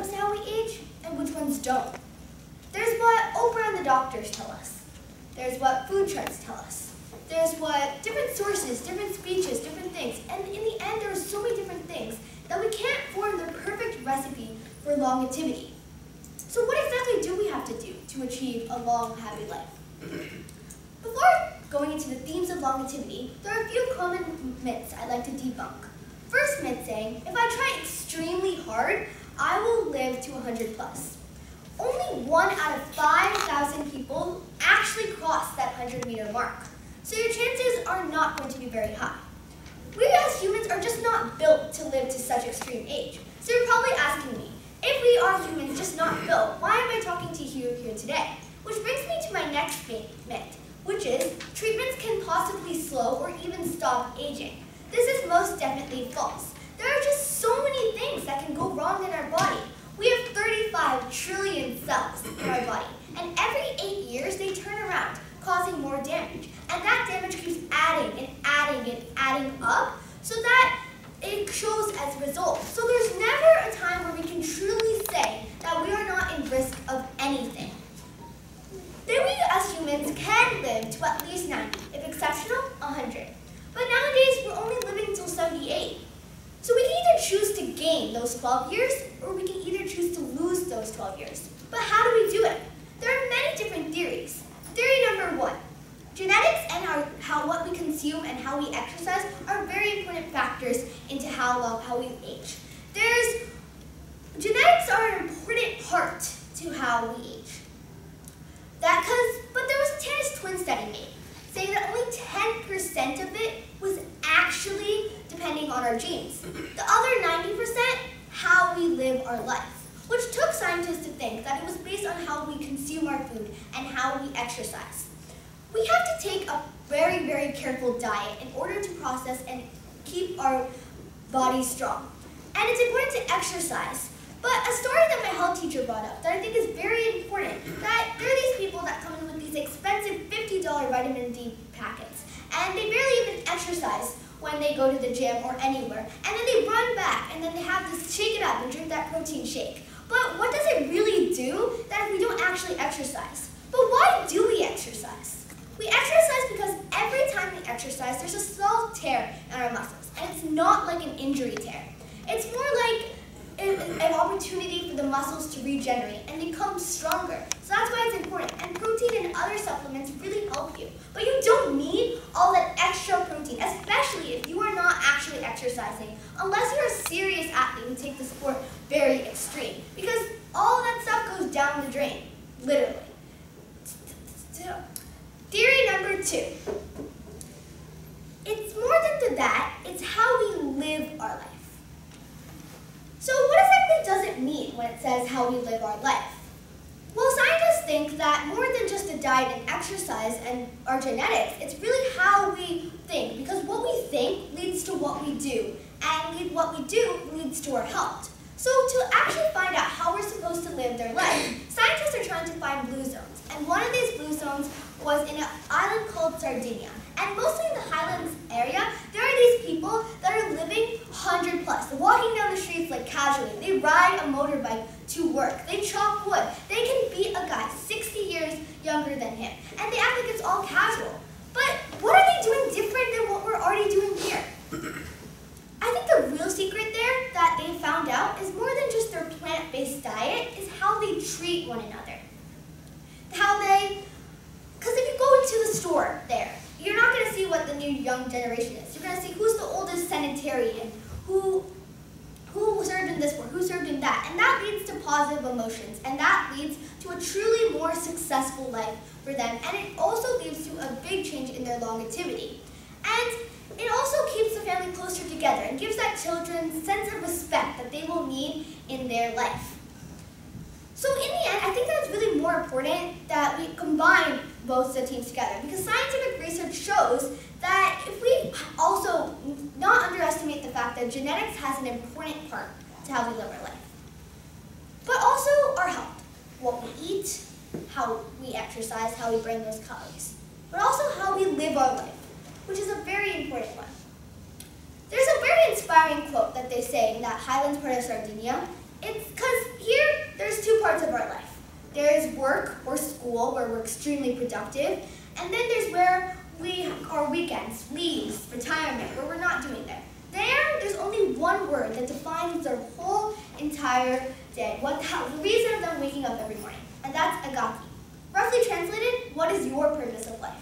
comes to how we age and which ones don't. There's what Oprah and the doctors tell us. There's what food charts tell us. There's what different sources, different speeches, different things. And in the end, there are so many different things that we can't form the perfect recipe for longevity. So what exactly do we have to do to achieve a long, happy life? Before going into the themes of longevity, there are a few common myths I'd like to debunk. First myth saying, if I try extremely hard, I will live to 100 plus. Only 1 out of 5,000 people actually cross that 100-meter mark. So your chances are not going to be very high. We as humans are just not built to live to such extreme age. So you're probably asking me, if we are humans just not built, why am I talking to you here today? Which brings me to my next myth, which is treatments can possibly slow or even stop aging. This is most definitely false. There are just so many things that can go wrong in our body. We have 35 trillion cells in our body, and every 8 years they turn around, causing more damage. And that damage keeps adding and adding and adding up, so that it shows as a result. So there's never a time where we can truly say that we are not in risk of anything. Then we as humans can live to at least 90, if exceptional, 100. But nowadays we're only living until 78. So we can either choose to gain those 12 years, or we can either choose to lose those 12 years. But how do we do it? There are many different theories. Theory number 1. Genetics and what we consume and how we exercise are very important factors into how we age. Genetics are an important part to how we age. But there was a Tannis twin study made, saying that only 10% of it was actually depending on our genes. The other 90%, how we live our life, which took scientists to think that it was based on how we consume our food and how we exercise. We have to take a very, very careful diet in order to process and keep our bodies strong. And it's important to exercise. But a story that my health teacher brought up that I think is very important, that there are these people that come in with these expensive $50 vitamin D packets, and they barely even exercise when they go to the gym or anywhere, and then they run back, and then they have to shake it up and drink that protein shake. But what does it really do that if we don't actually exercise? But why do we exercise? We exercise because every time we exercise, there's a small tear in our muscles, and it's not like an injury tear. It's more like an opportunity for the muscles to regenerate and become stronger. So that's why it's important. And protein and other supplements really help you. But you don't need all that extra protein, especially if you are not actually exercising, unless you're a serious athlete and take the sport very extreme. Because all that stuff goes down the drain, literally. Theory number 2. It's more than that, it's how we live our life. So what exactly does it mean when it says how we live our life? Well, scientists think that more than just a diet and exercise and our genetics, it's really how we think, because what we think leads to what we do, and what we do leads to our health. So to actually find out how we're supposed to live their life, scientists are trying to find blue zones, and one of these blue zones was in an island called Sardinia. And mostly in the Highlands area, there are these people that are living 100 plus. They're walking down the streets like casually. They ride a motorbike to work. They chop wood. They can beat a guy 60 years younger than him. And they act like it's all casual. But what are they doing different than what we're already doing here? I think the real secret there that they found out is more than just their plant-based diet, is how they treat one another. Because if you go into the store there, you're not going to see what the new young generation is. You're going to see who's the oldest centenarian, who served in this war, who served in that. And that leads to positive emotions, and that leads to a truly more successful life for them. And it also leads to a big change in their longevity. And it also keeps the family closer together and gives that children a sense of respect that they will need in their life. So in the end, I think that it's really more important that we combine both the teams together, because scientific research shows that if we also not underestimate the fact that genetics has an important part to how we live our life, but also our health, what we eat, how we exercise, how we burn those calories, but also how we live our life, which is a very important one. There's a very inspiring quote that they say in that Highlands part of Sardinia, It's because here, there's two parts of our life. There's work or school, where we're extremely productive, and then there's where our weekends, leaves, retirement, where we're not doing that. There's only one word that defines their whole entire day, the reason of them waking up every morning, and that's agaki. Roughly translated, what is your purpose of life?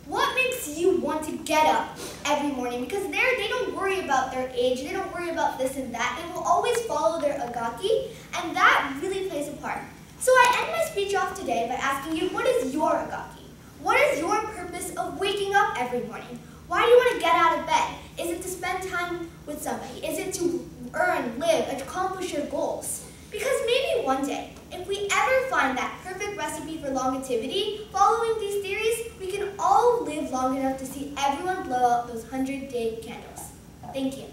What makes you want to get up every morning? Because they don't worry about their age, they don't worry about this and that, they will always follow their agaki, and that really plays a part. So I end my speech off today by asking you, what is your agaki? What is your purpose of waking up every morning? Why do you want to get out of bed? Is it to spend time with somebody? Is it to earn, live, accomplish your goals? Because maybe one day, if we ever find that perfect recipe for longevity, following these theories, we can all live long enough to see everyone blow out those 100-day candles. Thank you.